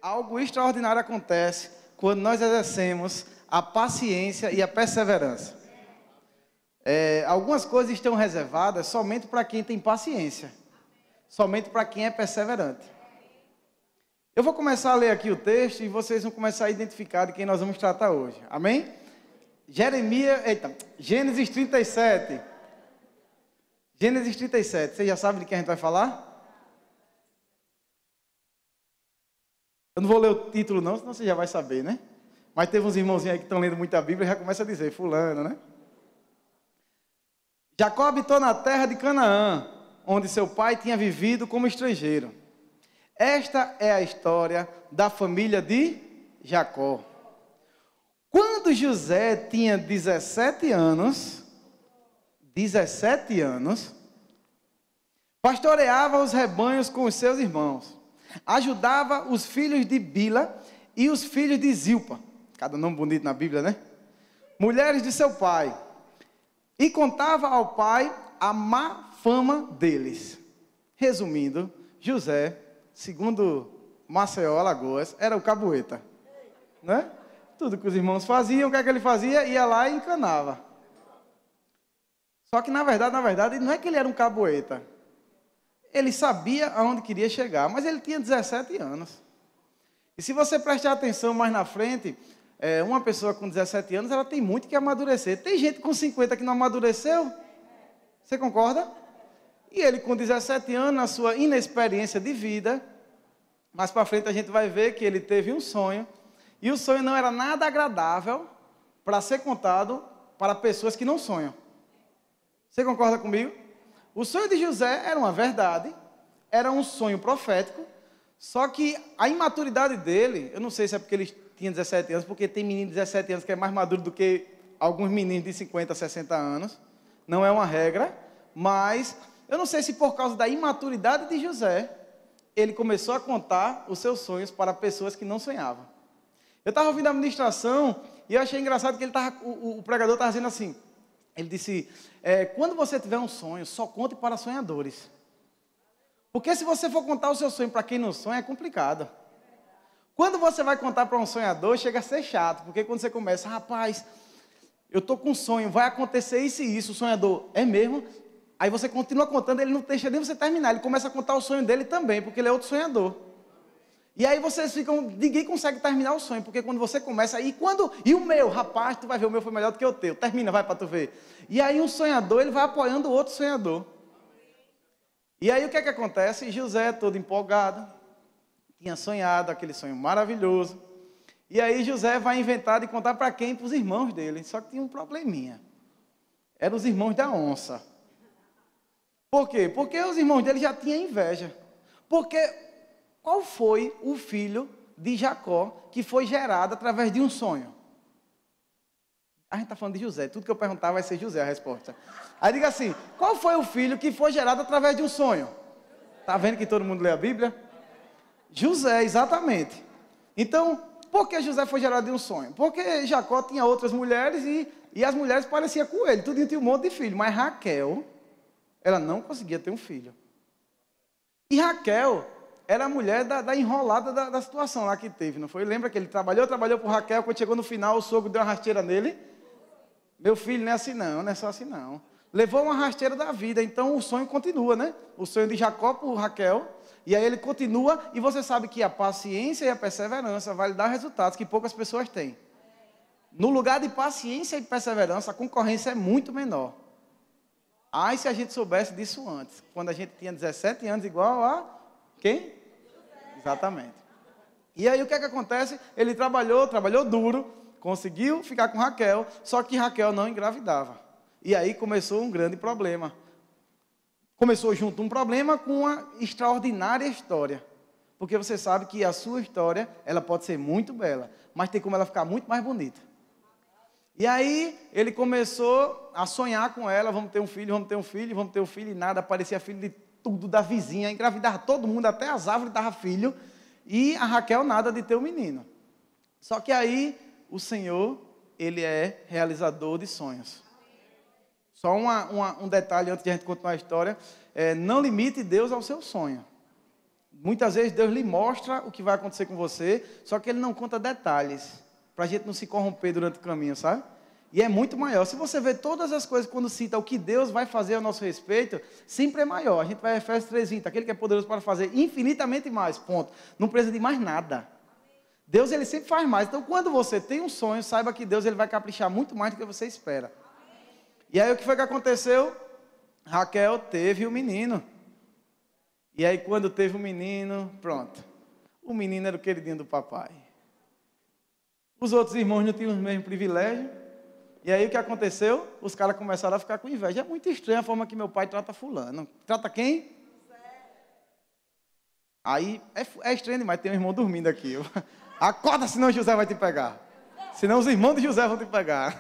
Algo extraordinário acontece quando nós exercemos a paciência e a perseverança. Algumas coisas estão reservadas somente para quem tem paciência, somente para quem é perseverante. Eu vou começar a ler aqui o texto e vocês vão começar a identificar de quem nós vamos tratar hoje. Amém? Gênesis 37. Gênesis 37. Vocês já sabem de quem a gente vai falar? Eu não vou ler o título não, senão você já vai saber, né? Mas teve uns irmãozinhos aí que estão lendo muita Bíblia e já começa a dizer, fulano, né? Jacó habitou na terra de Canaã, onde seu pai tinha vivido como estrangeiro. Esta é a história da família de Jacó. Quando José tinha 17 anos, pastoreava os rebanhos com os seus irmãos. Ajudava os filhos de Bila e os filhos de Zilpa. Cada nome bonito na Bíblia, né? Mulheres de seu pai. E contava ao pai a má fama deles. Resumindo, José, segundo Maceió, Alagoas, era o caboeta. Né? Tudo que os irmãos faziam, o que é que ele fazia? Ia lá e encanava. Só que na verdade, não é que ele era um caboeta. Ele sabia aonde queria chegar, mas ele tinha 17 anos. E se você prestar atenção mais na frente, uma pessoa com 17 anos, ela tem muito que amadurecer. Tem gente com 50 que não amadureceu? Você concorda? E ele com 17 anos, na sua inexperiência de vida, mais para frente a gente vai ver que ele teve um sonho, e o sonho não era nada agradável para ser contado para pessoas que não sonham. Você concorda comigo? O sonho de José era uma verdade, era um sonho profético, só que a imaturidade dele, eu não sei se é porque ele tinha 17 anos, porque tem menino de 17 anos que é mais maduro do que alguns meninos de 50, 60 anos, não é uma regra, mas eu não sei se por causa da imaturidade de José, ele começou a contar os seus sonhos para pessoas que não sonhavam. Eu estava ouvindo a ministração e eu achei engraçado que o pregador estava dizendo assim, ele disse, quando você tiver um sonho, só conte para sonhadores. Porque se você for contar o seu sonho para quem não sonha, é complicado. Quando você vai contar para um sonhador, chega a ser chato. Porque quando você começa, rapaz, eu estou com um sonho, vai acontecer isso e isso. O sonhador, é mesmo? Aí você continua contando, ele não deixa nem você terminar. Ele começa a contar o sonho dele também, porque ele é outro sonhador. E aí vocês ficam, ninguém consegue terminar o sonho, porque quando você começa, e o meu, rapaz, tu vai ver, o meu foi melhor do que o teu, termina, vai para tu ver. E aí um sonhador, ele vai apoiando o outro sonhador. E aí o que é que acontece? José, todo empolgado, tinha sonhado aquele sonho maravilhoso, e aí José vai inventar de contar para quem? Para os irmãos dele, só que tinha um probleminha, eram os irmãos da onça. Por quê? Porque os irmãos dele já tinham inveja, porque qual foi o filho de Jacó que foi gerado através de um sonho? A gente está falando de José, tudo que eu perguntar vai ser José a resposta. Aí diga assim, qual foi o filho que foi gerado através de um sonho? Está vendo que todo mundo lê a Bíblia? José, exatamente. Então, por que José foi gerado de um sonho? Porque Jacó tinha outras mulheres e as mulheres pareciam com ele, tudo tinha um monte de filho, mas Raquel, ela não conseguia ter um filho. E Raquel era a mulher da enrolada da situação lá que teve, não foi? Lembra que ele trabalhou por Raquel, quando chegou no final, o sogro deu uma rasteira nele. Meu filho, não é assim não, não é só assim não. Levou uma rasteira da vida, então o sonho continua, né? O sonho de Jacó por Raquel, e aí ele continua, e você sabe que a paciência e a perseverança vai lhe dar resultados que poucas pessoas têm. No lugar de paciência e perseverança, a concorrência é muito menor. Ai, se a gente soubesse disso antes, quando a gente tinha 17 anos, igual a quem? Exatamente. E aí o que é que acontece? Ele trabalhou duro, conseguiu ficar com Raquel, só que Raquel não engravidava. E aí começou um grande problema. Começou junto um problema com uma extraordinária história. Porque você sabe que a sua história, ela pode ser muito bela, mas tem como ela ficar muito mais bonita. E aí ele começou a sonhar com ela, vamos ter um filho, e nada, aparecia filho de tudo da vizinha, engravidava todo mundo, até as árvores dava filho, e a Raquel nada de ter um menino. Só que aí o Senhor, ele é realizador de sonhos. Só um detalhe antes de a gente continuar a história, não limite Deus ao seu sonho. Muitas vezes Deus lhe mostra o que vai acontecer com você, só que Ele não conta detalhes, para a gente não se corromper durante o caminho, sabe? E é muito maior. Se você vê todas as coisas quando cita o que Deus vai fazer a nosso respeito, sempre é maior. A gente vai a Efésios 3:20, aquele que é poderoso para fazer infinitamente mais, ponto. Não precisa de mais nada. Deus, Ele sempre faz mais. Então, quando você tem um sonho, saiba que Deus, Ele vai caprichar muito mais do que você espera. E aí, o que foi que aconteceu? Raquel teve o menino. E aí, quando teve o menino, pronto. O menino era o queridinho do papai. Os outros irmãos não tinham o mesmo privilégio. E aí, o que aconteceu? Os caras começaram a ficar com inveja. É muito estranha a forma que meu pai trata fulano. Trata quem? Aí, é estranho demais, tem um irmão dormindo aqui. Acorda, senão José vai te pegar. Senão os irmãos de José vão te pegar.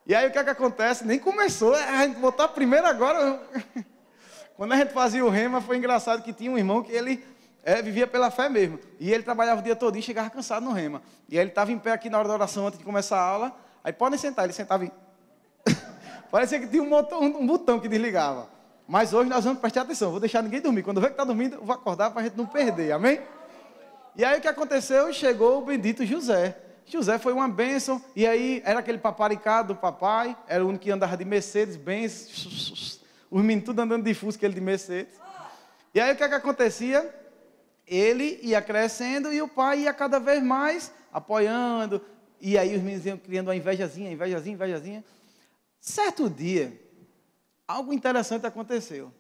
E aí, o que é que acontece? Nem começou, a gente botou a primeira agora. Quando a gente fazia o rema, foi engraçado que tinha um irmão que ele vivia pela fé mesmo. E ele trabalhava o dia todo e chegava cansado no rema. E aí ele estava em pé aqui na hora da oração, antes de começar a aula. Aí podem sentar, ele sentava e... Parecia que tinha um botão que desligava. Mas hoje nós vamos prestar atenção, vou deixar ninguém dormir. Quando eu ver que está dormindo, eu vou acordar para a gente não perder, amém? E aí o que aconteceu? Chegou o bendito José. José foi uma bênção, e aí era aquele paparicado do papai, era o único que andava de Mercedes, Benz, os meninos tudo andando de Fusca, ele de Mercedes. E aí o que é que acontecia? Ele ia crescendo e o pai ia cada vez mais apoiando, e aí os meninos iam criando uma invejazinha. Certo dia, algo interessante aconteceu.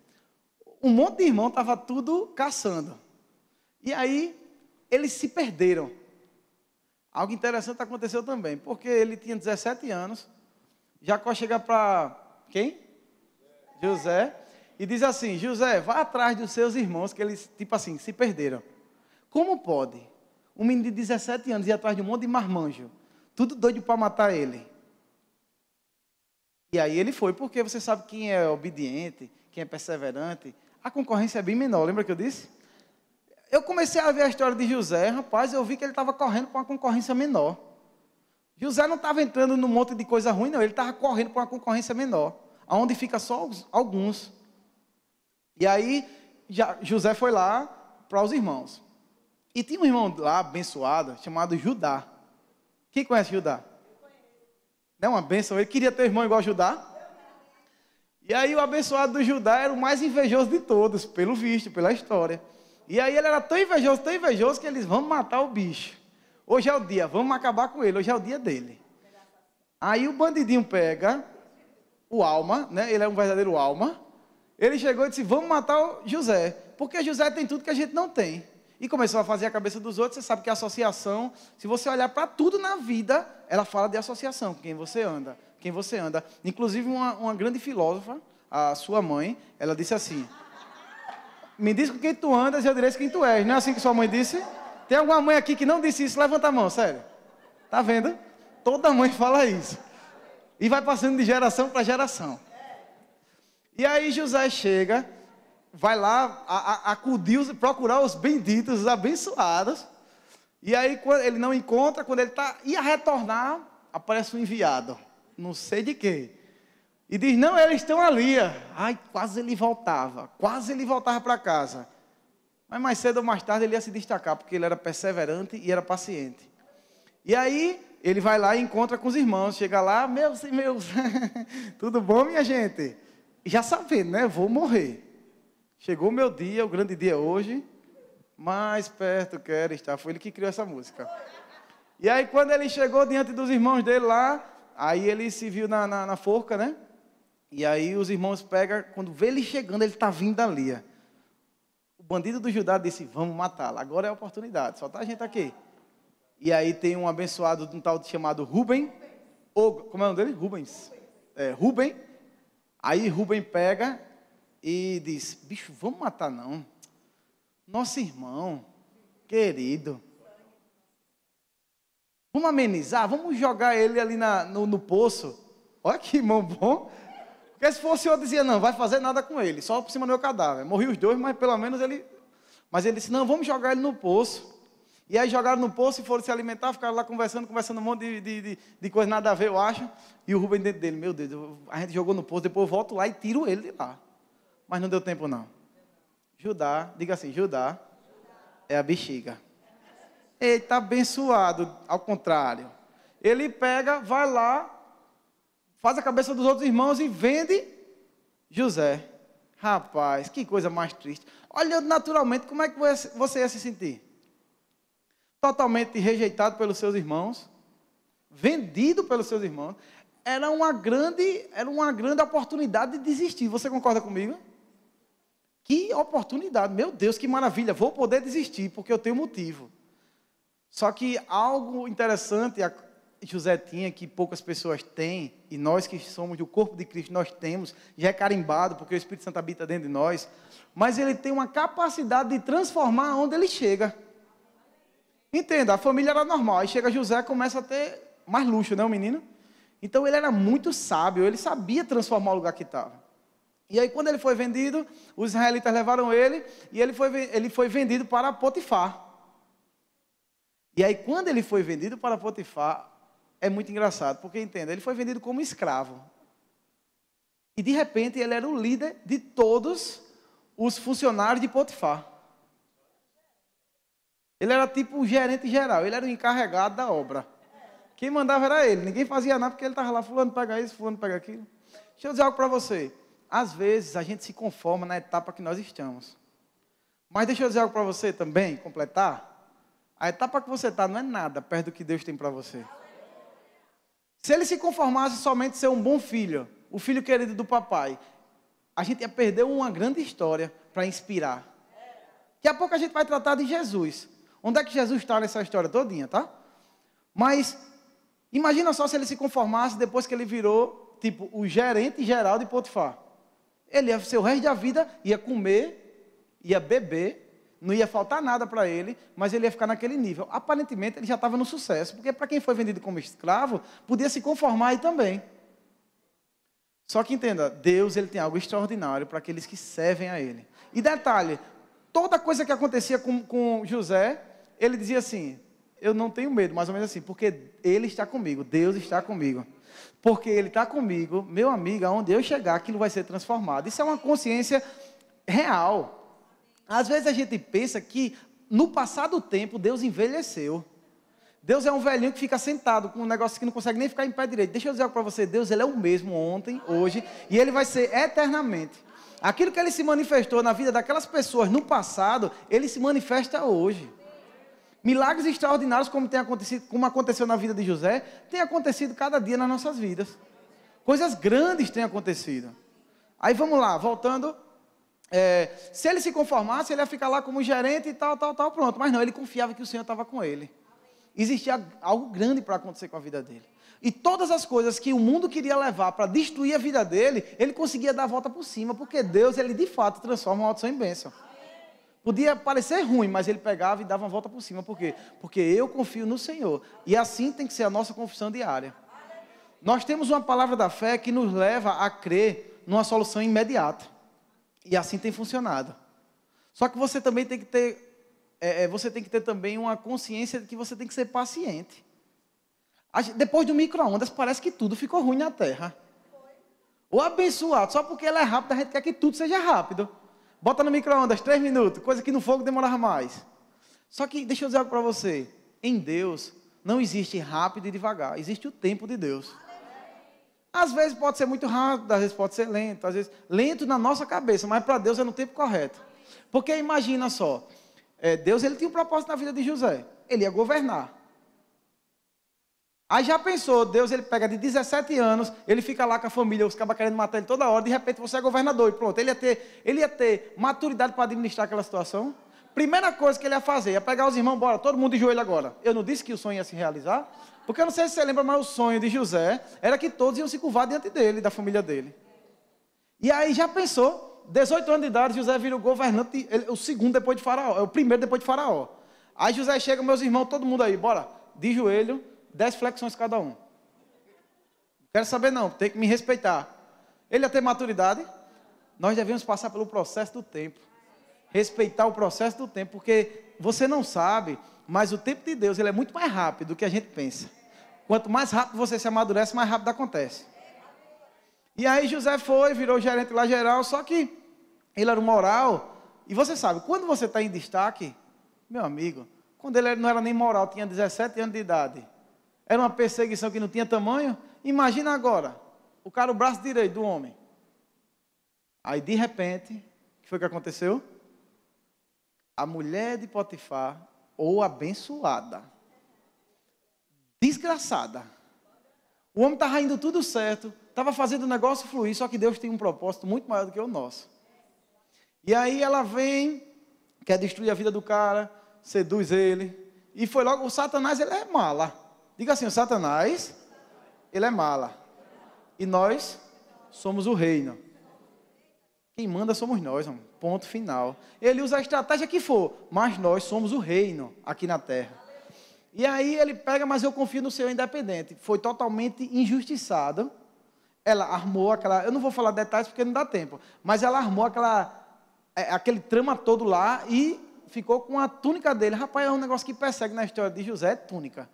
Um monte de irmão estava tudo caçando. E aí, eles se perderam. Algo interessante aconteceu também, porque ele tinha 17 anos. Jacó chega para quem? José. E diz assim, José, vá atrás dos seus irmãos, que eles, tipo assim, se perderam. Como pode um menino de 17 anos ir atrás de um monte de marmanjo? Tudo doido para matar ele. E aí ele foi, porque você sabe quem é obediente, quem é perseverante, a concorrência é bem menor, lembra que eu disse? Eu comecei a ver a história de José, rapaz, eu vi que ele estava correndo para uma concorrência menor. José não estava entrando num monte de coisa ruim, não, ele estava correndo para uma concorrência menor, onde fica só alguns. E aí, José foi lá para os irmãos. E tinha um irmão lá, abençoado, chamado Judá. Quem conhece Judá? Não é uma bênção, ele queria ter irmão igual a Judá. E aí o abençoado do Judá era o mais invejoso de todos, pelo visto, pela história. E aí ele era tão invejoso, que eles vão matar o bicho. Hoje é o dia, vamos acabar com ele, hoje é o dia dele. Aí o bandidinho pega o Alma, né? Ele é um verdadeiro Alma. Ele chegou e disse, vamos matar o José, porque José tem tudo que a gente não tem. E começou a fazer a cabeça dos outros. Você sabe que a associação, se você olhar para tudo na vida, ela fala de associação, quem você anda. Inclusive uma grande filósofa, a sua mãe, ela disse assim, me diz com quem tu andas e eu direi quem tu és. Não é assim que sua mãe disse? Tem alguma mãe aqui que não disse isso? Levanta a mão, sério. Tá vendo? Toda mãe fala isso. E vai passando de geração para geração. E aí José chega, vai lá acudir, procurar os benditos, os abençoados. E aí quando ele não encontra, quando ele ia retornar, aparece um enviado. Não sei de quê. E diz, não, eles estão ali. Ai, quase ele voltava para casa. Mas mais cedo ou mais tarde ele ia se destacar, porque ele era perseverante e era paciente. E aí, ele vai lá e encontra com os irmãos. Chega lá, meus, tudo bom, minha gente? E já sabendo, né, vou morrer. Chegou o meu dia, o grande dia hoje. Mais perto quero estar. Foi ele que criou essa música. E aí, quando ele chegou diante dos irmãos dele lá, aí ele se viu na forca, né? E aí os irmãos pegam, quando vê ele chegando, ele está vindo ali. O bandido do Judá disse, vamos matá-lo, agora é a oportunidade, só está a gente aqui. E aí tem um abençoado de um tal chamado Rubem, como é o nome dele? Rubens. Rubem. Aí Rubem pega e diz, bicho, vamos matar não. Nosso irmão, querido. Vamos amenizar, vamos jogar ele ali no poço. Olha que irmão bom. Porque se fosse eu dizia, não, vai fazer nada com ele, só por cima do meu cadáver. Morri os dois, mas pelo menos ele... Mas ele disse, não, vamos jogar ele no poço. E aí jogaram no poço e foram se alimentar, ficaram lá conversando um monte de coisa nada a ver, eu acho. E o Rubem dentro dele, meu Deus, a gente jogou no poço, depois eu volto lá e tiro ele de lá. Mas não deu tempo não. Judá, diga assim, Judá é a bexiga. Ele está abençoado, ao contrário. Ele pega, vai lá, faz a cabeça dos outros irmãos e vende José. Rapaz, que coisa mais triste. Olhando naturalmente, como é que você ia se sentir? Totalmente rejeitado pelos seus irmãos, vendido pelos seus irmãos. Era uma grande oportunidade de desistir. Você concorda comigo? Que oportunidade, meu Deus, que maravilha. Vou poder desistir, porque eu tenho motivo. Só que algo interessante José tinha, que poucas pessoas têm, e nós que somos do corpo de Cristo, nós temos, já é carimbado, porque o Espírito Santo habita dentro de nós, mas ele tem uma capacidade de transformar onde ele chega. Entenda, a família era normal, aí chega José e começa a ter mais luxo, né, o menino? Então ele era muito sábio, ele sabia transformar o lugar que estava. E aí quando ele foi vendido, os israelitas levaram ele, e ele foi vendido para Potifar. E aí quando ele foi vendido para Potifar, é muito engraçado, porque entenda, ele foi vendido como escravo. E de repente ele era o líder de todos os funcionários de Potifar. Ele era tipo o gerente geral, ele era o encarregado da obra. Quem mandava era ele, ninguém fazia nada porque ele estava lá, fulano pega isso, fulano pega aquilo. Deixa eu dizer algo para você. Às vezes a gente se conforma na etapa que nós estamos. Mas deixa eu dizer algo para você também, completar. A etapa que você está não é nada perto do que Deus tem para você. Se ele se conformasse somente ser um bom filho, o filho querido do papai, a gente ia perder uma grande história para inspirar. Daqui a pouco a gente vai tratar de Jesus. Onde é que Jesus está nessa história todinha, tá? Mas imagina só se ele se conformasse depois que ele virou, tipo, o gerente geral de Potifar. Ele ia ser o resto da vida, ia comer, ia beber, não ia faltar nada para ele, mas ele ia ficar naquele nível. Aparentemente, ele já estava no sucesso, porque para quem foi vendido como escravo, podia se conformar aí também. Só que entenda, Deus ele tem algo extraordinário para aqueles que servem a Ele. E detalhe, toda coisa que acontecia com José, ele dizia assim, eu não tenho medo, mais ou menos assim, porque Ele está comigo, Deus está comigo. Porque Ele está comigo, meu amigo, aonde eu chegar, aquilo vai ser transformado. Isso é uma consciência real. Às vezes a gente pensa que no passar do tempo Deus envelheceu. Deus é um velhinho que fica sentado com um negócio que não consegue nem ficar em pé direito. Deixa eu dizer algo para você, Deus ele é o mesmo ontem, hoje, e Ele vai ser eternamente. Aquilo que Ele se manifestou na vida daquelas pessoas no passado, Ele se manifesta hoje. Milagres extraordinários como aconteceu na vida de José, tem acontecido cada dia nas nossas vidas. Coisas grandes têm acontecido. Aí vamos lá, voltando... se ele se conformasse, ele ia ficar lá como gerente e tal, pronto. Mas não, ele confiava que o Senhor estava com ele. Existia algo grande para acontecer com a vida dele. E todas as coisas que o mundo queria levar para destruir a vida dele, ele conseguia dar a volta por cima, porque Deus, ele de fato transforma uma maldição em bênção. Podia parecer ruim, mas ele pegava e dava uma volta por cima. Por quê? Porque eu confio no Senhor. E assim tem que ser a nossa confissão diária. Nós temos uma palavra da fé que nos leva a crer numa solução imediata. E assim tem funcionado. Só que você também tem que ter, também uma consciência de que você tem que ser paciente. Depois do micro-ondas, parece que tudo ficou ruim na Terra. Ou abençoado, só porque ele é rápido, a gente quer que tudo seja rápido. Bota no micro-ondas, 3 minutos, coisa que no fogo demorava mais. Só que, deixa eu dizer algo para você. Em Deus, não existe rápido e devagar. Existe o tempo de Deus. Às vezes pode ser muito rápido, às vezes pode ser lento. Às vezes lento na nossa cabeça, mas para Deus é no tempo correto. Porque imagina só. Deus ele tinha um propósito na vida de José. Ele ia governar. Aí já pensou, Deus ele pega de 17 anos, ele fica lá com a família, os cabas querendo matar ele toda hora, de repente você é governador e pronto. Ele ia ter maturidade para administrar aquela situação. Primeira coisa que ele ia fazer, ia pegar os irmãos, bora, todo mundo de joelho agora. Eu não disse que o sonho ia se realizar? Porque eu não sei se você lembra, mas o sonho de José era que todos iam se curvar diante dele, da família dele. E aí já pensou, 18 anos de idade, José vira o governante, o segundo depois de Faraó, é o primeiro depois de Faraó. Aí José chega, meus irmãos, todo mundo aí, bora, de joelho, 10 flexões cada um. Não quero saber não, tem que me respeitar. Ele ia ter maturidade, nós devemos passar pelo processo do tempo. Respeitar o processo do tempo, porque você não sabe, mas o tempo de Deus ele é muito mais rápido do que a gente pensa. Quanto mais rápido você se amadurece, mais rápido acontece. E aí José virou gerente lá geral, só que ele era um moral, E você sabe, quando você está em destaque, meu amigo, quando ele não era nem moral, tinha 17 anos de idade, era uma perseguição que não tinha tamanho, imagina agora, o cara, o braço direito do homem. Aí, de repente, o que foi que aconteceu? A mulher de Potifar, ou abençoada, desgraçada, o homem estava indo tudo certo, estava fazendo o negócio fluir, só que Deus tem um propósito muito maior do que o nosso. E aí ela vem, quer destruir a vida do cara, seduz ele, e foi logo, o Satanás, ele é mala. Diga assim, o Satanás, ele é mala. E nós somos o reino. Quem manda somos nós, irmão. Ponto final. Ele usa a estratégia que for, mas nós somos o reino aqui na terra. E aí ele pega, mas eu confio no Senhor independente. Foi totalmente injustiçado. Ela armou aquela, eu não vou falar detalhes porque não dá tempo, mas ela armou aquele trama todo lá e ficou com a túnica dele. Rapaz, é um negócio que persegue na história de José, é túnica.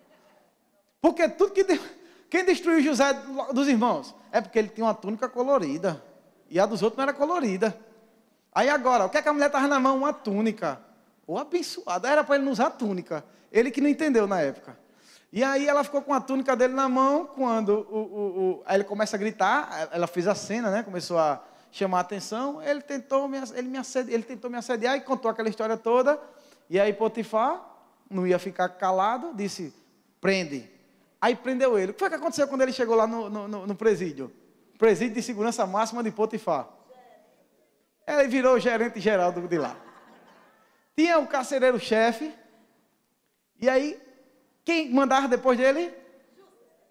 Porque tudo que... Quem destruiu José dos irmãos? É porque ele tinha uma túnica colorida. E a dos outros não era colorida. Aí agora, o que é que a mulher estava na mão? Uma túnica. Ou abençoada. Era para ele não usar túnica. Ele que não entendeu na época. E aí ela ficou com a túnica dele na mão, quando aí ele começa a gritar, ela fez a cena, né? Começou a chamar a atenção, ele tentou me assediar e contou aquela história toda. E aí Potifar não ia ficar calado, disse, prende. Aí prendeu ele. O que foi que aconteceu quando ele chegou lá no presídio? Presídio de segurança máxima de Potifar. Ele virou o gerente geral de lá. Tinha o carcereiro-chefe. E aí, quem mandava depois dele?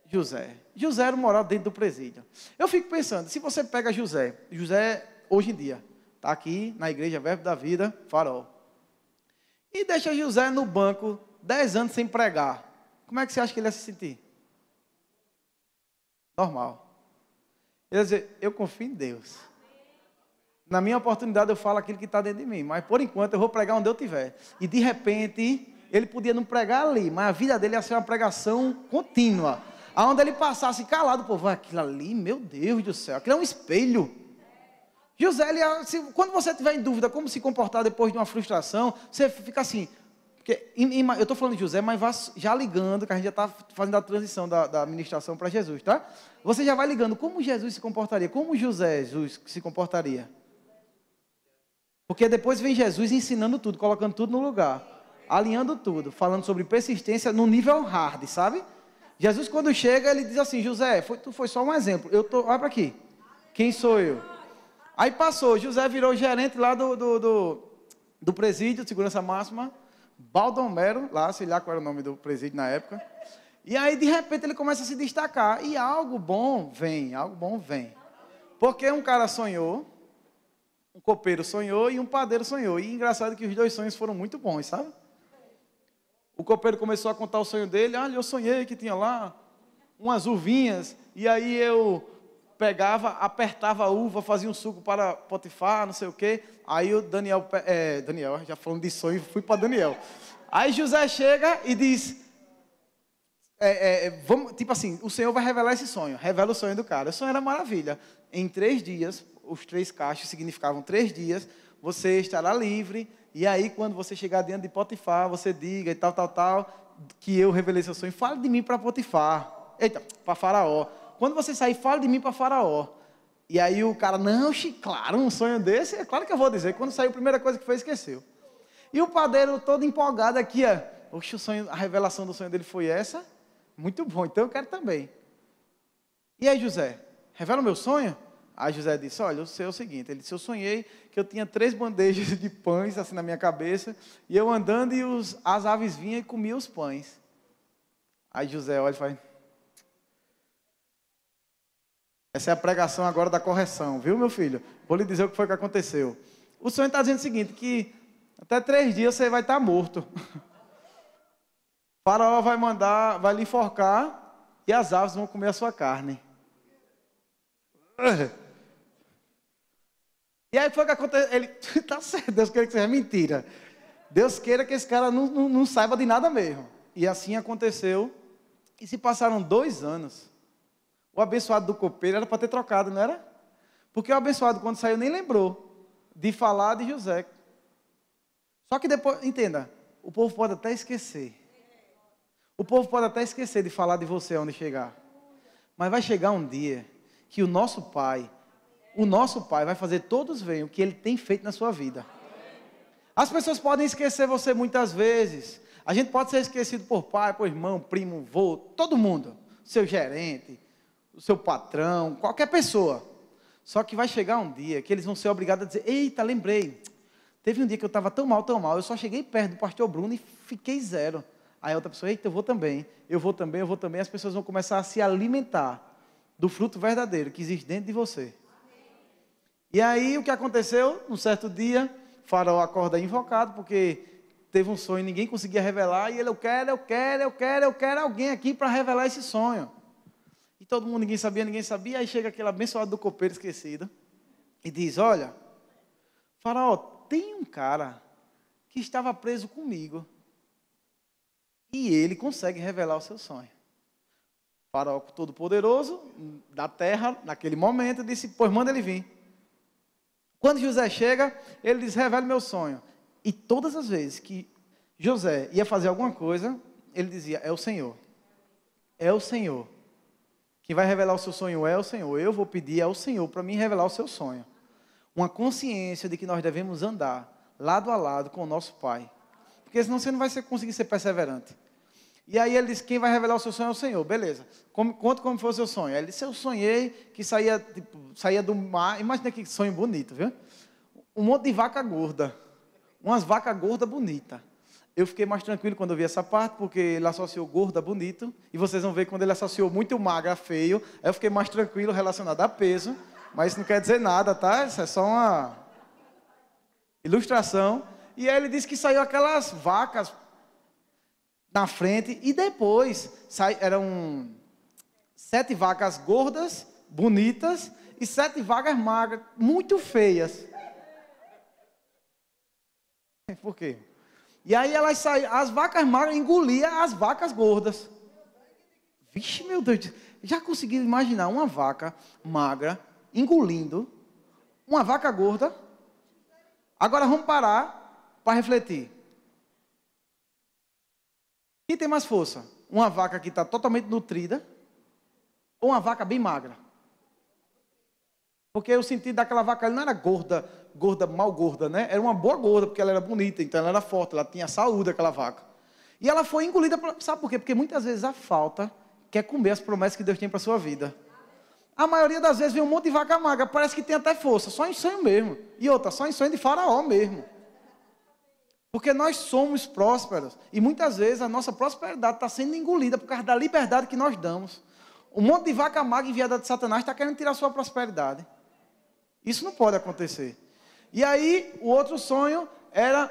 José. José era o moral dentro do presídio. Eu fico pensando, se você pega José hoje em dia, está aqui na igreja Verbo da Vida, Farol, e deixa José no banco 10 anos sem pregar, como é que você acha que ele ia se sentir? Normal. Ele ia dizer, eu confio em Deus. Na minha oportunidade eu falo aquilo que está dentro de mim, mas por enquanto eu vou pregar onde eu estiver. E de repente, ele podia não pregar ali, mas a vida dele ia ser uma pregação contínua. Aonde ele passasse calado, o povo, aquilo ali, meu Deus do céu, aquilo é um espelho. José, quando você estiver em dúvida como se comportar depois de uma frustração, você fica assim, porque, eu estou falando de José, mas vá já ligando, que a gente já está fazendo a transição da ministração para Jesus, tá? Você já vai ligando, como Jesus se comportaria, como Jesus se comportaria. Porque depois vem Jesus ensinando tudo, colocando tudo no lugar, alinhando tudo, falando sobre persistência no nível hard, sabe? Jesus, quando chega, ele diz assim, José, tu foi só um exemplo, olha para aqui, quem sou eu? Aí passou, José virou gerente lá do presídio de segurança máxima, Baldomero, lá, sei lá qual era o nome do presídio na época, e aí de repente ele começa a se destacar, e algo bom vem, porque um cara sonhou, um copeiro sonhou e um padeiro sonhou, e engraçado que os dois sonhos foram muito bons, sabe? O copeiro começou a contar o sonho dele, olha, eu sonhei que tinha lá umas uvinhas, e aí eu pegava, apertava a uva, fazia um suco para Potifar, não sei o quê. Aí o Daniel, já falando de sonho, fui para Daniel. Aí José chega e diz, tipo assim, o Senhor vai revelar esse sonho, revela o sonho do cara. O sonho era maravilha. Em 3 dias, os 3 cachos significavam 3 dias, você estará livre, e aí quando você chegar diante de Potifar, você diga e tal, que eu revelei seu sonho, fale de mim para Potifar, para Faraó. Quando você sair, fale de mim para Faraó. E aí o cara, não, claro, um sonho desse, é claro que eu vou dizer. Quando saiu, a primeira coisa que fez, esqueceu. E o padeiro todo empolgado aqui, oxe, a revelação do sonho dele foi essa? Muito bom, então eu quero também. E aí, José, revela o meu sonho? Aí José disse, olha, eu sei o seguinte, ele disse, eu sonhei que eu tinha 3 bandejas de pães, assim, na minha cabeça, e eu andando e as aves vinham e comiam os pães. Aí José olha e faz... Essa é a pregação agora da correção, viu, meu filho? Vou lhe dizer o que foi que aconteceu. O sonho está dizendo o seguinte, que até 3 dias você vai estar morto. O faraó vai lhe enforcar e as aves vão comer a sua carne. E aí foi que aconteceu, ele, tá certo, Deus queira que seja mentira. Deus queira que esse cara não saiba de nada mesmo. E assim aconteceu, e se passaram 2 anos. O abençoado do copeiro era para ter trocado, não era? Porque o abençoado, quando saiu, nem lembrou de falar de José. Só que depois, entenda, o povo pode até esquecer. O povo pode até esquecer de falar de você onde chegar. Mas vai chegar um dia que o nosso Pai vai fazer todos verem o que Ele tem feito na sua vida. As pessoas podem esquecer você muitas vezes. A gente pode ser esquecido por pai, por irmão, primo, vô, todo mundo. Seu gerente, o seu patrão, qualquer pessoa. Só que vai chegar um dia que eles vão ser obrigados a dizer: eita, lembrei. Teve um dia que eu estava tão mal, eu só cheguei perto do pastor Bruno e fiquei zero. Aí a outra pessoa: eita, eu vou também. As pessoas vão começar a se alimentar do fruto verdadeiro que existe dentro de você. E aí o que aconteceu? Um certo dia, Faraó acorda invocado, porque teve um sonho e ninguém conseguia revelar, e ele: eu quero alguém aqui para revelar esse sonho. E todo mundo, ninguém sabia, aí chega aquele abençoado do copeiro esquecido, e diz: olha, Faraó, tem um cara que estava preso comigo, e ele consegue revelar o seu sonho. Faraó todo-poderoso, da terra, naquele momento, disse: pois manda ele vir. Quando José chega, ele diz: revela meu sonho. E todas as vezes que José ia fazer alguma coisa, ele dizia: é o Senhor. É o Senhor. Quem vai revelar o seu sonho é o Senhor. Eu vou pedir ao Senhor para me revelar o seu sonho. Uma consciência de que nós devemos andar lado a lado com o nosso Pai. Porque senão você não vai conseguir ser perseverante. E aí ele disse: quem vai revelar o seu sonho é o Senhor. Beleza. Conta como foi o seu sonho. Aí ele disse: eu sonhei que saía do mar. Imagina que sonho bonito, viu? Um monte de vaca gorda. Umas vacas gordas bonitas. Eu fiquei mais tranquilo quando eu vi essa parte, porque ele associou gorda bonito. E vocês vão ver quando ele associou muito magra feio. Aí eu fiquei mais tranquilo relacionado a peso. Mas isso não quer dizer nada, tá? Isso é só uma ilustração. E aí ele disse que saiu aquelas vacas na frente. E depois eram 7 vacas gordas, bonitas. E 7 vacas magras, muito feias. Por quê? E aí elas saíram, as vacas magras engoliam as vacas gordas. Vixe, meu Deus, já conseguiu imaginar uma vaca magra engolindo uma vaca gorda? Agora vamos parar para refletir. Quem tem mais força? Uma vaca que está totalmente nutrida ou uma vaca bem magra? Porque o sentido daquela vaca ali não era gorda, mal gorda, né? Era uma boa gorda, porque ela era bonita, então ela era forte, ela tinha saúde, aquela vaca. E ela foi engolida, sabe por quê? Porque muitas vezes a falta quer comer as promessas que Deus tem para a sua vida. A maioria das vezes vem um monte de vaca magra, parece que tem até força, só em sonho mesmo. E outra, só em sonho de Faraó mesmo. Porque nós somos prósperos, e muitas vezes a nossa prosperidade está sendo engolida por causa da liberdade que nós damos. Um monte de vaca magra enviada de Satanás está querendo tirar a sua prosperidade. Isso não pode acontecer. E aí, o outro sonho era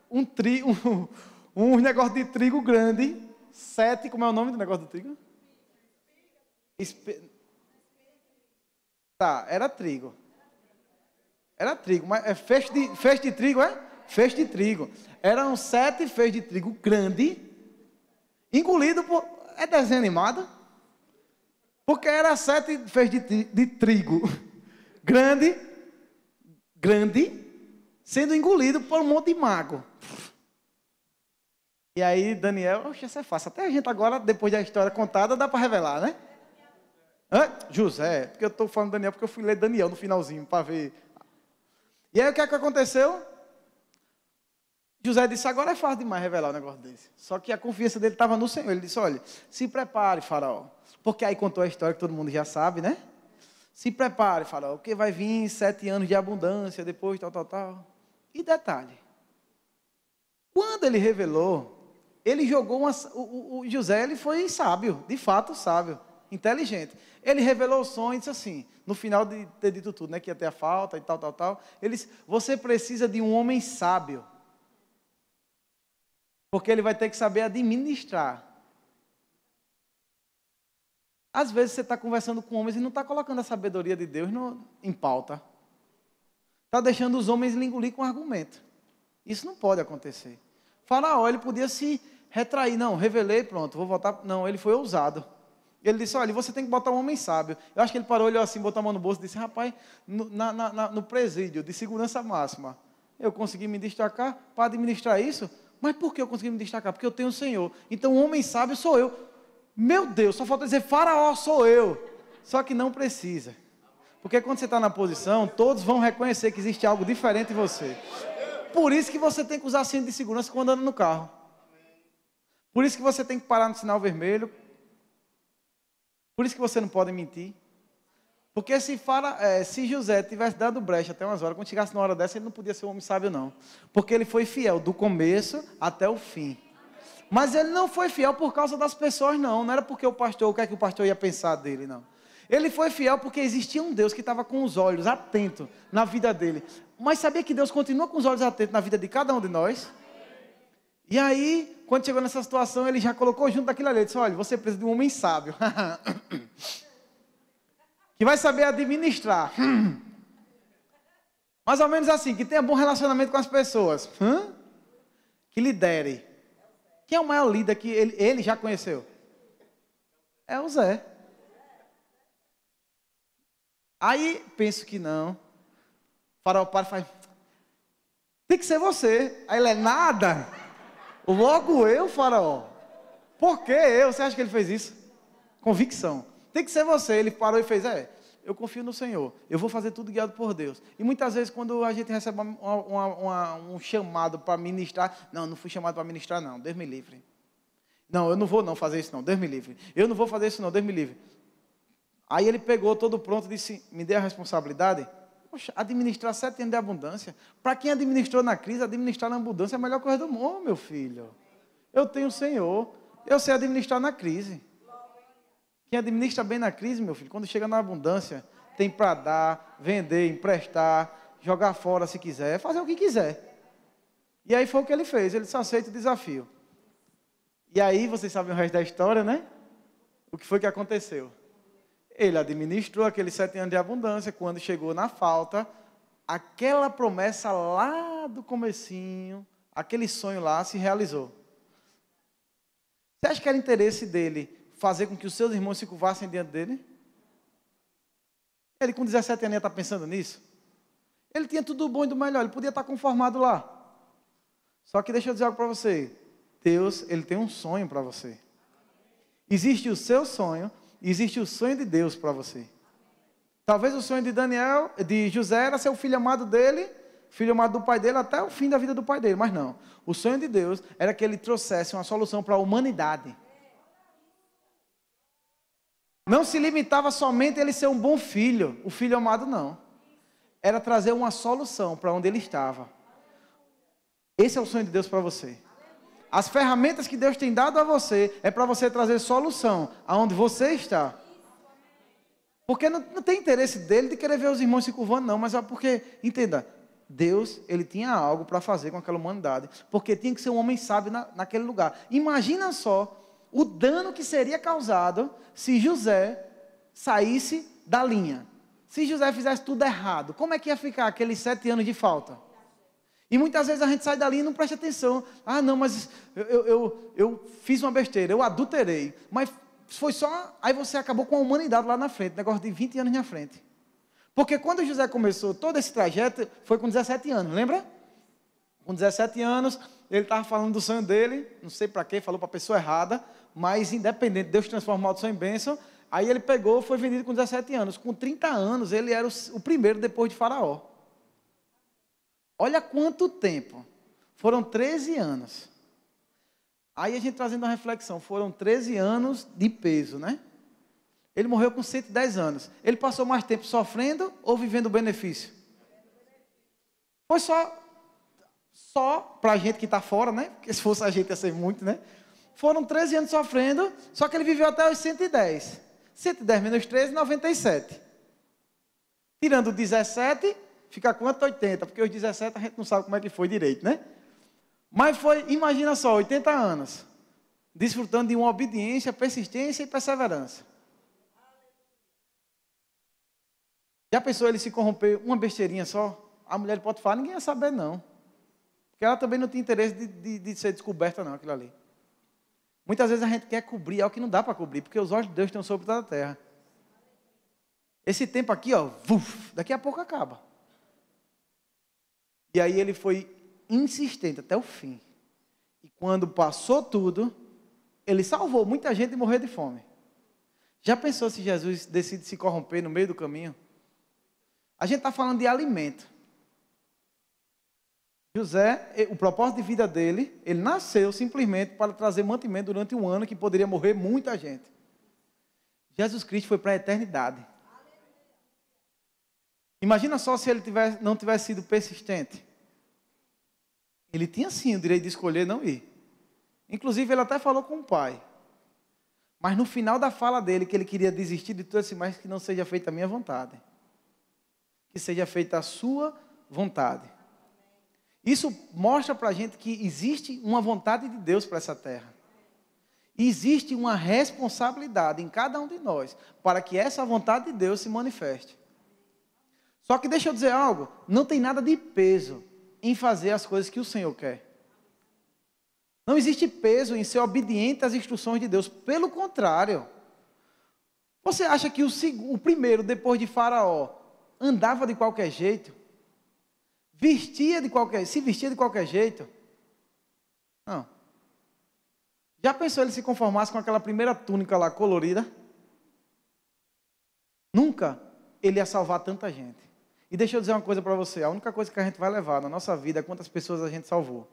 um negócio de trigo grande. 7, como é o nome do negócio do trigo? Tá, era trigo. Era trigo, mas é feixe de trigo, é? Feixe de trigo. Eram 7 feixes de trigo grande, engolido por... É desenho animado? Porque era 7 feixes de trigo grande, sendo engolido por um monte de mago. E aí Daniel, oxe, isso é fácil. Até a gente agora, depois da história contada, dá para revelar, né? José, porque eu estou falando Daniel, porque eu fui ler Daniel no finalzinho, para ver. E aí o que é que aconteceu? José disse: agora é fácil demais revelar um negócio desse. Só que a confiança dele estava no Senhor. Ele disse: olha, se prepare, Faraó. Porque aí contou a história que todo mundo já sabe, né? Se prepare, Faraó, porque vai vir 7 anos de abundância, depois tal. E detalhe, quando ele revelou, ele jogou o José, ele foi sábio, de fato sábio, inteligente. Ele revelou o sonho e disse assim, no final de ter dito tudo, né, que ia ter a falta e tal. Ele disse: você precisa de um homem sábio, porque ele vai ter que saber administrar. Às vezes você está conversando com homens e não está colocando a sabedoria de Deus em pauta. Está deixando os homens lhe engolir com argumento. Isso não pode acontecer. Faraó, ele podia se retrair. Não, revelei, pronto, vou voltar. Não, ele foi ousado. Ele disse: olha, você tem que botar um homem sábio. Eu acho que ele parou, olhou assim, botou a mão no bolso e disse: rapaz, no presídio de segurança máxima, eu consegui me destacar para administrar isso. Mas por que eu consegui me destacar? Porque eu tenho o Senhor. Então o homem sábio sou eu. Meu Deus, só falta dizer Faraó sou eu. Só que não precisa. Porque quando você está na posição, todos vão reconhecer que existe algo diferente em você. Por isso que você tem que usar cinto de segurança quando anda no carro. Por isso que você tem que parar no sinal vermelho. Por isso que você não pode mentir. Porque se José tivesse dado brecha até umas horas, quando chegasse na hora dessa, ele não podia ser um homem sábio, não. Porque ele foi fiel do começo até o fim. Mas ele não foi fiel por causa das pessoas, não. Não era porque o que é que o pastor ia pensar dele, não. Ele foi fiel porque existia um Deus que estava com os olhos atentos na vida dele. Mas sabia que Deus continua com os olhos atentos na vida de cada um de nós? E aí, quando chegou nessa situação, ele já colocou junto daquilo ali. Ele disse, olha, você precisa de um homem sábio. Que vai saber administrar. Mais ou menos assim, que tenha bom relacionamento com as pessoas. Que lidere. Quem é o maior líder que ele já conheceu? É o Zé. Aí, penso que não. O Faraó para e faz, tem que ser você. Aí ele é nada. Logo eu, Faraó. Por que eu? Você acha que ele fez isso? Convicção. Tem que ser você. Ele parou e fez, eu confio no Senhor. Eu vou fazer tudo guiado por Deus. E muitas vezes quando a gente recebe um chamado para ministrar, não fui chamado para ministrar não, Deus me livre. Não, eu não vou não fazer isso não, Deus me livre. Eu não vou fazer isso não, Deus me livre. Aí ele pegou todo pronto e disse, me dê a responsabilidade. Poxa, administrar 7 anos de abundância. Para quem administrou na crise, administrar na abundância é a melhor coisa do mundo, meu filho. Eu tenho o Senhor. Eu sei administrar na crise. Quem administra bem na crise, meu filho, quando chega na abundância, tem para dar, vender, emprestar, jogar fora se quiser, fazer o que quiser. E aí foi o que ele fez, ele só aceita o desafio. E aí, vocês sabem o resto da história, né? O que foi que aconteceu? Ele administrou aqueles 7 anos de abundância, quando chegou na falta, aquela promessa lá do comecinho, aquele sonho lá se realizou. Você acha que era interesse dele fazer com que os seus irmãos se curvassem diante dele? Ele com 17 anos ia estar pensando nisso? Ele tinha tudo do bom e do melhor, ele podia estar conformado lá. Só que deixa eu dizer algo para você. Deus, ele tem um sonho para você. Existe o seu sonho, existe o sonho de Deus para você. Talvez o sonho de José era ser o filho amado dele, filho amado do pai dele, até o fim da vida do pai dele, mas não. O sonho de Deus era que ele trouxesse uma solução para a humanidade. Não se limitava somente a ele ser um bom filho, o filho amado não. Era trazer uma solução para onde ele estava. Esse é o sonho de Deus para você. As ferramentas que Deus tem dado a você é para você trazer solução aonde você está. Porque não tem interesse dele de querer ver os irmãos se curvando, não. Mas é porque, entenda, Deus, ele tinha algo para fazer com aquela humanidade. Porque tinha que ser um homem sábio naquele lugar. Imagina só o dano que seria causado se José saísse da linha. Se José fizesse tudo errado, como é que ia ficar aqueles 7 anos de falta? E muitas vezes a gente sai dali e não presta atenção. Ah, não, mas eu fiz uma besteira, eu adulterei. Mas foi só... Aí você acabou com a humanidade lá na frente, negócio de 20 anos na frente. Porque quando José começou todo esse trajeto, foi com 17 anos, lembra? Com 17 anos, ele estava falando do sonho dele, não sei para quê, falou para a pessoa errada, mas independente, Deus transformou o sonho em bênção. Aí ele pegou, foi vendido com 17 anos. Com 30 anos, ele era o primeiro depois de Faraó. Olha quanto tempo. Foram 13 anos. Aí a gente trazendo uma reflexão. Foram 13 anos de peso, né? Ele morreu com 110 anos. Ele passou mais tempo sofrendo ou vivendo o benefício? Foi só para a gente que está fora, né? Porque se fosse a gente ia ser muito, né? Foram 13 anos sofrendo, só que ele viveu até os 110. 110 menos 13, 97. Tirando 17... Fica quanto? 80, porque os 17 a gente não sabe como é que foi direito, né? Mas foi, imagina só, 80 anos. Desfrutando de uma obediência, persistência e perseverança. Já pensou ele se corromper uma besteirinha só? A mulher pode falar, ninguém ia saber não. Porque ela também não tinha interesse de ser descoberta não, aquilo ali. Muitas vezes a gente quer cobrir algo que não dá para cobrir, porque os olhos de Deus estão sobre toda a terra. Esse tempo aqui, ó, daqui a pouco acaba. E aí ele foi insistente até o fim. E quando passou tudo, ele salvou muita gente de morrer de fome. Já pensou se Jesus decide se corromper no meio do caminho? A gente está falando de alimento. José, o propósito de vida dele, ele nasceu simplesmente para trazer mantimento durante um ano que poderia morrer muita gente. Jesus Cristo foi para a eternidade. Imagina só se ele não tivesse sido persistente. Ele tinha sim o direito de escolher não ir. Inclusive ele até falou com o pai. Mas no final da fala dele, que ele queria desistir de tudo, mas que não seja feita a minha vontade. Que seja feita a sua vontade. Isso mostra para a gente que existe uma vontade de Deus para essa terra. E existe uma responsabilidade em cada um de nós para que essa vontade de Deus se manifeste. Só que deixa eu dizer algo, não tem nada de peso em fazer as coisas que o Senhor quer. Não existe peso em ser obediente às instruções de Deus. Pelo contrário. Você acha que o primeiro, depois de Faraó, andava de qualquer jeito? Se vestia de qualquer jeito? Não. Já pensou ele se conformasse com aquela primeira túnica lá colorida? Nunca ele ia salvar tanta gente. E deixa eu dizer uma coisa para você. A única coisa que a gente vai levar na nossa vida é quantas pessoas a gente salvou.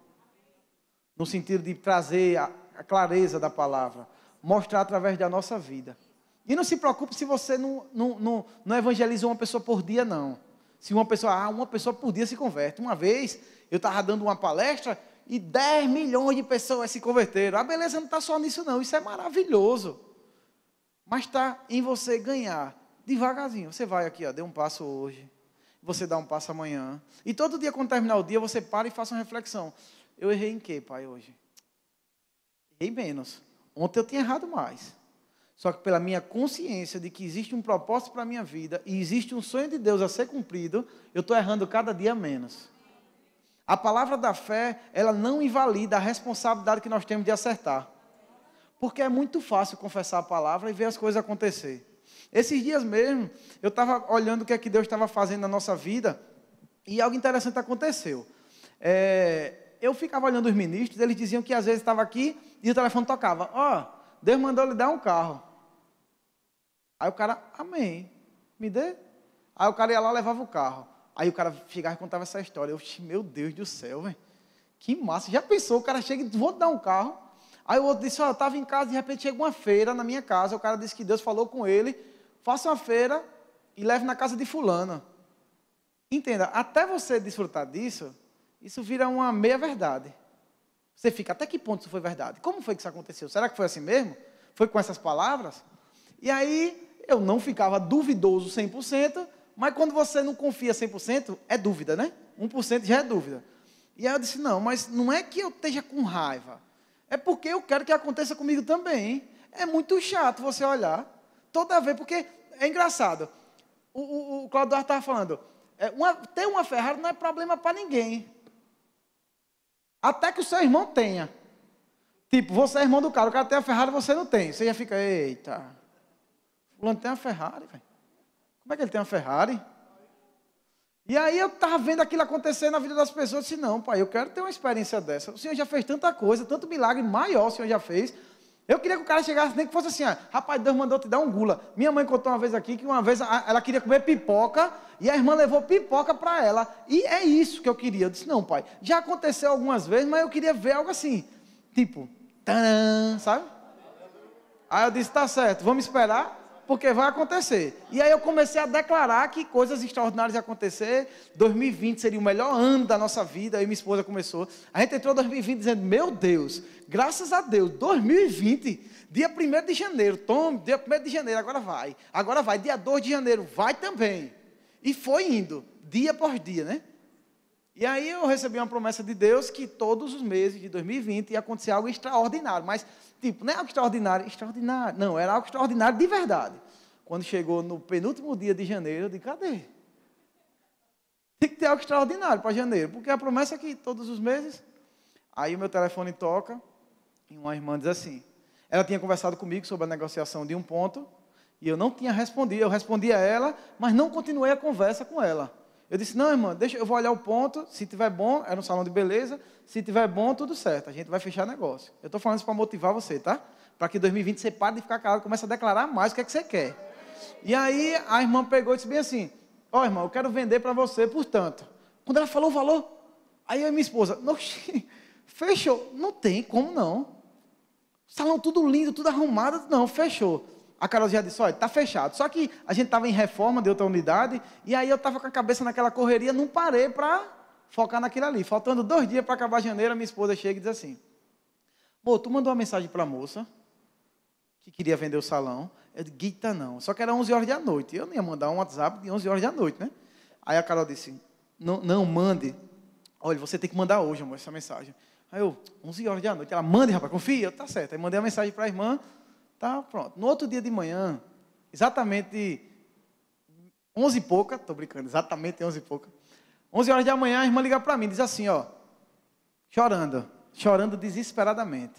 No sentido de trazer a clareza da palavra. Mostrar através da nossa vida. E não se preocupe se você não evangeliza uma pessoa por dia, não. Se uma pessoa por dia se converte. Uma vez, eu estava dando uma palestra e 10 milhões de pessoas se converteram. A beleza não está só nisso, não. Isso é maravilhoso. Mas está em você ganhar devagarzinho. Você vai aqui, dê um passo hoje. Você dá um passo amanhã. E todo dia, quando terminar o dia, você para e faça uma reflexão. Eu errei em quê, pai, hoje? Errei menos. Ontem eu tinha errado mais. Só que pela minha consciência de que existe um propósito para a minha vida e existe um sonho de Deus a ser cumprido, eu estou errando cada dia menos. A palavra da fé, ela não invalida a responsabilidade que nós temos de acertar. Porque é muito fácil confessar a palavra e ver as coisas acontecer. Esses dias mesmo, eu estava olhando o que é que Deus estava fazendo na nossa vida e algo interessante aconteceu. Eu ficava olhando os ministros, eles diziam que às vezes estava aqui e o telefone tocava. Deus mandou lhe dar um carro. Aí o cara, amém, me dê. Aí o cara ia lá e levava o carro. Aí o cara chegava e contava essa história. Eu, meu Deus do céu, velho. Que massa. Já pensou, o cara chega e vou te dar um carro. Aí o outro disse, eu estava em casa, de repente chega uma feira na minha casa. O cara disse que Deus falou com ele, faça uma feira e leve na casa de fulano. Entenda, até você desfrutar disso, isso vira uma meia-verdade. Você fica, até que ponto isso foi verdade? Como foi que isso aconteceu? Será que foi assim mesmo? Foi com essas palavras? E aí, eu não ficava duvidoso 100%, mas quando você não confia 100%, é dúvida, né? 1% já é dúvida. E aí eu disse, não, mas não é que eu esteja com raiva. É porque eu quero que aconteça comigo também. É muito chato você olhar toda vez, porque é engraçado. O Claudio Duarte estava falando, ter uma Ferrari não é problema para ninguém. Até que o seu irmão tenha. Tipo, você é irmão do cara, o cara tem a Ferrari e você não tem. Você já fica, eita, fulano tem uma Ferrari, velho. Como é que ele tem uma Ferrari? E aí eu estava vendo aquilo acontecer na vida das pessoas. Eu disse, não, pai, eu quero ter uma experiência dessa. O Senhor já fez tanta coisa, tanto milagre maior o Senhor já fez. Eu queria que o cara chegasse, nem que fosse assim, rapaz, Deus mandou te dar um gula. Minha mãe contou uma vez aqui, que uma vez ela queria comer pipoca, e a irmã levou pipoca para ela. E é isso que eu queria. Eu disse, não, pai, já aconteceu algumas vezes, mas eu queria ver algo assim, tipo, tadã, sabe? Aí eu disse, tá certo, vamos esperar, porque vai acontecer. E aí eu comecei a declarar que coisas extraordinárias iam acontecer. 2020 seria o melhor ano da nossa vida. Aí minha esposa começou. A gente entrou em 2020 dizendo, meu Deus, graças a Deus, 2020, dia 1º de janeiro, tome, dia 1º de janeiro, agora vai, dia 2 de janeiro, vai também. E foi indo, dia por dia, né? E aí eu recebi uma promessa de Deus que todos os meses de 2020 ia acontecer algo extraordinário, mas tipo, não é algo extraordinário, não, era algo extraordinário de verdade. Quando chegou no penúltimo dia de janeiro, eu disse, cadê? Tem que ter algo extraordinário para janeiro, porque a promessa é que todos os meses, aí o meu telefone toca, e uma irmã diz assim, ela tinha conversado comigo sobre a negociação de um ponto, e eu não tinha respondido, eu respondi a ela, mas não continuei a conversa com ela. Eu disse, não, irmã, deixa, eu vou olhar o ponto, se tiver bom, era um salão de beleza, se tiver bom, tudo certo, a gente vai fechar negócio. Eu estou falando isso para motivar você, tá? Para que em 2020 você pare de ficar calado, comece a declarar mais o que é que você quer. E aí a irmã pegou e disse bem assim, ó, irmã, eu quero vender para você, portanto. Quando ela falou o valor, aí eu e minha esposa, fechou, não tem como não. Salão tudo lindo, tudo arrumado, não, fechou. A Carol já disse, olha, está fechado. Só que a gente estava em reforma de outra unidade, e aí eu estava com a cabeça naquela correria, não parei para focar naquilo ali. Faltando 2 dias para acabar janeiro, minha esposa chega e diz assim, pô, tu mandou uma mensagem para a moça, que queria vender o salão. Eu disse, Guita, não. Só que era 11 horas da noite. Eu não ia mandar um WhatsApp de 11 horas da noite, né? Aí a Carol disse, não, mande. Olha, você tem que mandar hoje, amor, essa mensagem. Aí eu, 11 horas da noite. Ela, mande, rapaz, confia. Eu, tá certo. Aí mandei a mensagem para a irmã. Tá, pronto. No outro dia de manhã, exatamente 11 e pouca, estou brincando, exatamente 11 e pouca. 11 horas da manhã, a irmã liga para mim, diz assim, ó, chorando desesperadamente.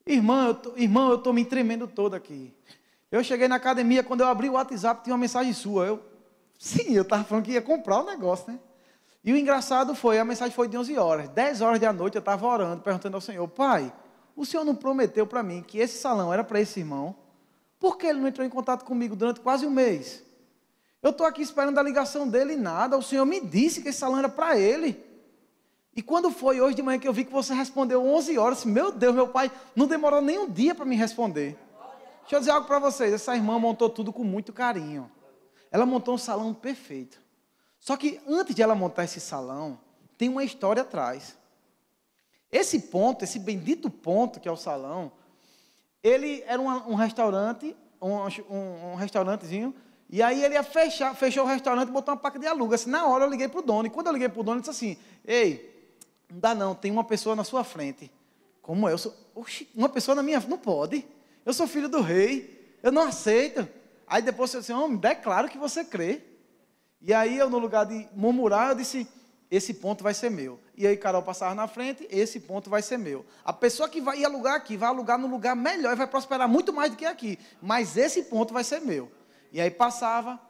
Irmão, eu estou me tremendo todo aqui. Eu cheguei na academia, quando eu abri o WhatsApp, tinha uma mensagem sua. Sim, eu estava falando que ia comprar o negócio, né? E o engraçado foi, a mensagem foi de 11 horas. 10 horas da noite eu estava orando, perguntando ao Senhor, Pai, o Senhor não prometeu para mim que esse salão era para esse irmão? Por que ele não entrou em contato comigo durante quase um mês? Eu estou aqui esperando a ligação dele e nada. O Senhor me disse que esse salão era para ele. E quando foi hoje de manhã que eu vi que você respondeu 11 horas, meu Deus, meu pai, não demorou nem um dia para me responder. Deixa eu dizer algo para vocês, essa irmã montou tudo com muito carinho. Ela montou um salão perfeito. Só que antes de ela montar esse salão, tem uma história atrás. Esse ponto, esse bendito ponto que é o salão, ele era um restaurante, um restaurantezinho, e aí ele ia fechou o restaurante e botou uma placa de aluga. Assim, na hora eu liguei para o dono, e quando eu liguei para o dono, ele disse assim, ei, não dá não, tem uma pessoa na sua frente. Como eu sou? Oxi, uma pessoa na minha frente? Não pode. Eu sou filho do rei, eu não aceito. Aí depois eu disse, homem, declaro que você crê. E aí eu, no lugar de murmurar, eu disse, esse ponto vai ser meu. E aí Carol passava na frente, esse ponto vai ser meu. A pessoa que vai alugar aqui, vai alugar no lugar melhor e vai prosperar muito mais do que aqui. Mas esse ponto vai ser meu. E aí passava,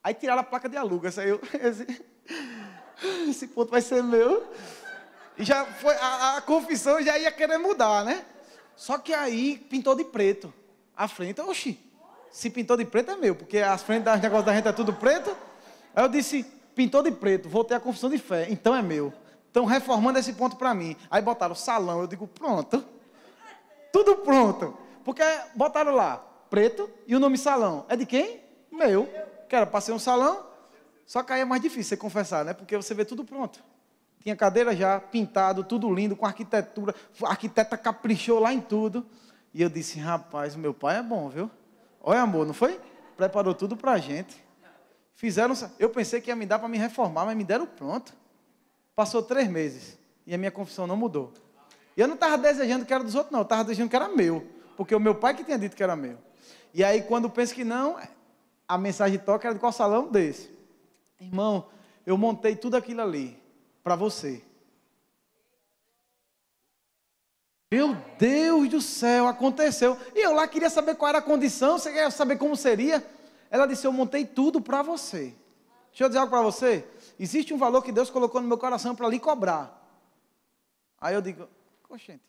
aí tiraram a placa de aluga. Esse ponto vai ser meu. E já foi, a confissão já ia querer mudar, né? Só que aí pintou de preto. A frente, oxi, se pintou de preto é meu, porque as frentes dos negócios da gente é tudo preto. Aí eu disse, pintou de preto, voltei à confissão de fé, então é meu. Estão reformando esse ponto para mim. Aí botaram salão, eu digo, pronto. Tudo pronto. Porque botaram lá, preto e o nome salão. É de quem? Meu. Que era para ser um salão. Só que aí é mais difícil você confessar, né? Porque você vê tudo pronto. Tinha cadeira já, pintado, tudo lindo, com arquitetura. A arquiteta caprichou lá em tudo. E eu disse, rapaz, o meu pai é bom, viu? Olha, amor, não foi? Preparou tudo para a gente. Fizeram, eu pensei que ia me dar para me reformar, mas me deram pronto. Passou 3 meses e a minha confissão não mudou. E eu não estava desejando que era dos outros, não. Eu estava desejando que era meu. Porque o meu pai que tinha dito que era meu. E aí, quando penso que não, a mensagem toca era de qual salão? Desse. Irmão, eu montei tudo aquilo ali para você. Meu Deus do céu, aconteceu. E eu lá queria saber qual era a condição, você quer saber como seria? Ela disse, eu montei tudo para você. Deixa eu dizer algo para você. Existe um valor que Deus colocou no meu coração para lhe cobrar. Aí eu digo, oxente.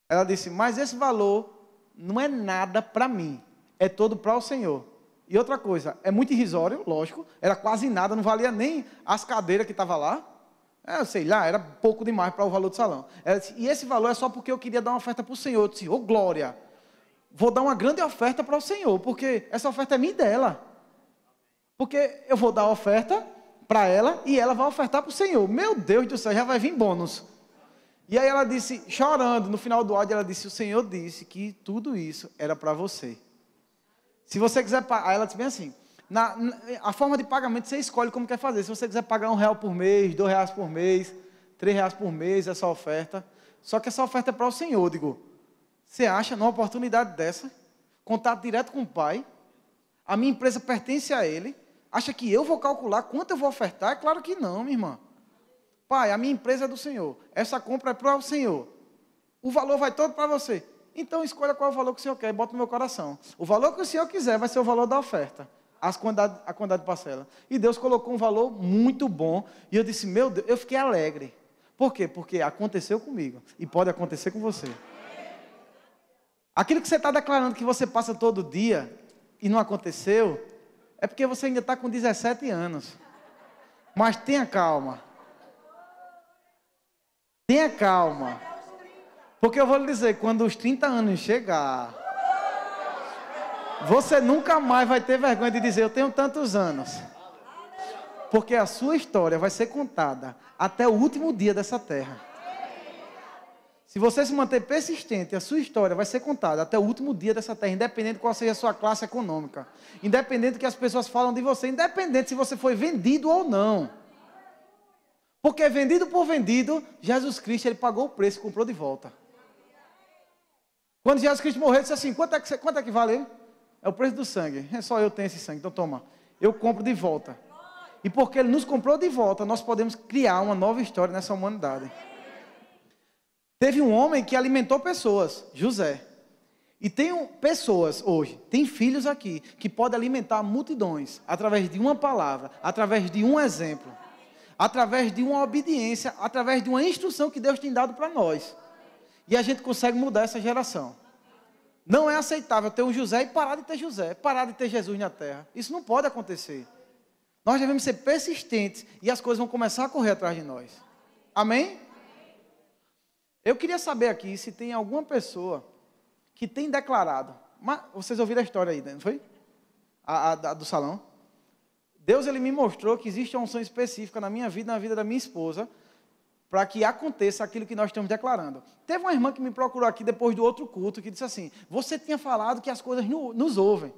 Ela disse, mas esse valor não é nada para mim. É todo para o Senhor. E outra coisa, é muito irrisório, lógico. Era quase nada, não valia nem as cadeiras que estavam lá. Sei lá, era pouco demais para o valor do salão. Ela disse, e esse valor é só porque eu queria dar uma oferta para o Senhor. Eu disse, ô glória, vou dar uma grande oferta para o Senhor, porque essa oferta é minha e dela. Porque eu vou dar a oferta para ela e ela vai ofertar para o Senhor. Meu Deus do céu, já vai vir bônus. E aí ela disse, chorando, no final do áudio, ela disse, o Senhor disse que tudo isso era para você. Se você quiser pagar, aí ela disse bem assim, a forma de pagamento você escolhe como quer fazer. Se você quiser pagar R$1 por mês, R$2 por mês, R$3 por mês, essa oferta. Só que essa oferta é para o Senhor, digo. Você acha, numa oportunidade dessa, contato direto com o Pai, a minha empresa pertence a Ele, acha que eu vou calcular quanto eu vou ofertar? É claro que não, minha irmã. Pai, a minha empresa é do Senhor, essa compra é para o Senhor, o valor vai todo para você. Então escolha qual é o valor que o Senhor quer e bota no meu coração. O valor que o Senhor quiser vai ser o valor da oferta. a quantidade de parcela. E Deus colocou um valor muito bom. E eu disse, meu Deus, eu fiquei alegre. Por quê? Porque aconteceu comigo. E pode acontecer com você. Aquilo que você está declarando que você passa todo dia e não aconteceu, é porque você ainda está com 17 anos. Mas tenha calma. Tenha calma. Porque eu vou lhe dizer, quando os 30 anos chegar, você nunca mais vai ter vergonha de dizer, eu tenho tantos anos. Porque a sua história vai ser contada até o último dia dessa terra. Se você se manter persistente, a sua história vai ser contada até o último dia dessa terra, independente de qual seja a sua classe econômica, independente do que as pessoas falam de você, independente se você foi vendido ou não. Porque vendido por vendido, Jesus Cristo, ele pagou o preço e comprou de volta. Quando Jesus Cristo morreu, ele disse assim, quanto é que vale? É o preço do sangue. É só eu tenho esse sangue, então toma. Eu compro de volta. E porque ele nos comprou de volta, nós podemos criar uma nova história nessa humanidade. Teve um homem que alimentou pessoas, José. E tem pessoas hoje, tem filhos aqui, que podem alimentar multidões, através de uma palavra, através de um exemplo, através de uma obediência, através de uma instrução que Deus tem dado para nós. E a gente consegue mudar essa geração. Não é aceitável ter um José e parar de ter José, parar de ter Jesus na terra. Isso não pode acontecer. Nós devemos ser persistentes e as coisas vão começar a correr atrás de nós. Amém? Eu queria saber aqui se tem alguma pessoa que tem declarado. Mas vocês ouviram a história aí, não foi? A do salão. Deus, ele me mostrou que existe uma unção específica na minha vida, na vida da minha esposa, para que aconteça aquilo que nós estamos declarando. Teve uma irmã que me procurou aqui depois do outro culto, que disse assim, você tinha falado que as coisas nos ouvem.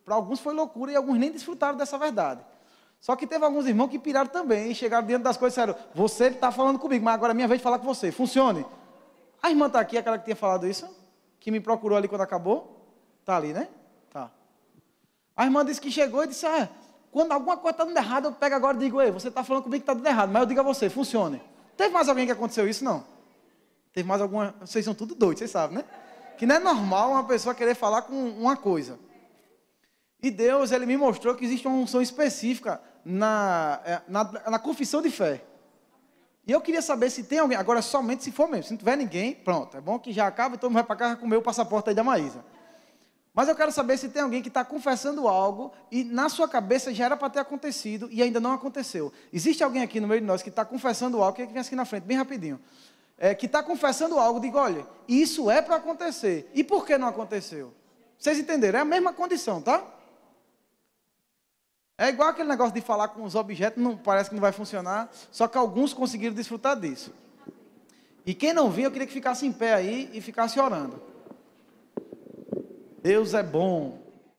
Para alguns foi loucura e alguns nem desfrutaram dessa verdade. Só que teve alguns irmãos que piraram também, e chegaram diante das coisas e disseram, você está falando comigo, mas agora é minha vez de falar com você, funcione. A irmã está aqui, aquela que tinha falado isso, que me procurou ali quando acabou, está ali, né? Tá. A irmã disse que chegou e disse, quando alguma coisa está dando errado, eu pego agora e digo, ei, você está falando comigo que está dando errado, mas eu digo a você, funcione. Teve mais alguém que aconteceu isso? Não. Teve mais alguma, vocês são tudo doidos, vocês sabem, né? Que não é normal uma pessoa querer falar com uma coisa. E Deus, ele me mostrou que existe uma unção específica na confissão de fé. E eu queria saber se tem alguém, agora somente se for mesmo, se não tiver ninguém, pronto, é bom que já acaba e todo mundo vai para casa comer o passaporte aí da Maísa. Mas eu quero saber se tem alguém que está confessando algo e na sua cabeça já era para ter acontecido e ainda não aconteceu. Existe alguém aqui no meio de nós que está confessando algo, que vem aqui na frente, bem rapidinho, que está confessando algo, diga, olha, isso é para acontecer. E por que não aconteceu? Vocês entenderam? É a mesma condição, tá? É igual aquele negócio de falar com os objetos, não, parece que não vai funcionar, só que alguns conseguiram desfrutar disso. E quem não vinha, eu queria que ficasse em pé aí e ficasse orando. Deus é bom.